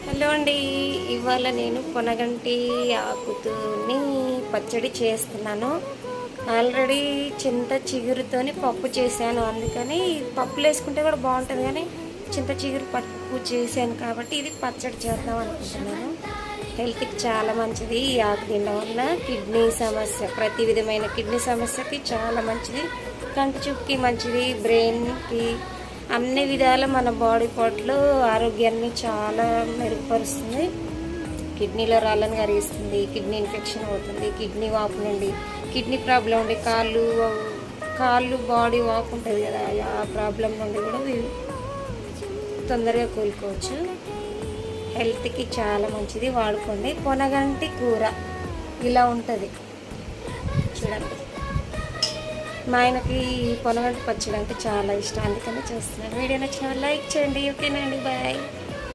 Hello అండి. ఇవాళ నేను పొనగంటి ఆకుతోని పచ్చడి చేస్తున్నాను. ఆల్రెడీ చింత చిగురుతోని పప్పు చేశాను, అందుకని పప్పులు వేసుకుంటే కూడా బాగుంటుంది, కానీ చింత చిగురు పప్పు చేశాను కాబట్టి ఇది పచ్చడి చేద్దాం అనుకుంటున్నాను. హెల్త్కి చాలా మంచిది. ఈ ఆకు తినడం వల్ల కిడ్నీ సమస్య, ప్రతి విధమైన కిడ్నీ సమస్యకి చాలా మంచిది. కంటి చూపుకి మంచిది, బ్రెయిన్కి, అన్ని విధాల మన బాడీ పార్ట్లో ఆరోగ్యాన్ని చాలా మెరుగుపరుస్తుంది. కిడ్నీలో రాళ్ళను కరిగిస్తుంది, కిడ్నీ ఇన్ఫెక్షన్ అవుతుంది, కిడ్నీ వాపు నుండి, కిడ్నీ ప్రాబ్లం ఉండి కాళ్ళు బాడీ వాపు ఉంటుంది కదా, ఆ ప్రాబ్లం నుండి కూడా తొందరగా కోలుకోవచ్చు. హెల్త్కి చాలా మంచిది, వాడుకోండి. పొనగంటి కూర ఇలా ఉంటుంది చూడండి. మా ఆయనకి పొనగంటి పచ్చడి అంటే చాలా ఇష్టం, అందుకని చేస్తున్నాను. వీడియో నచ్చిన లైక్ చేయండి. ఓకేనండి, బాయ్.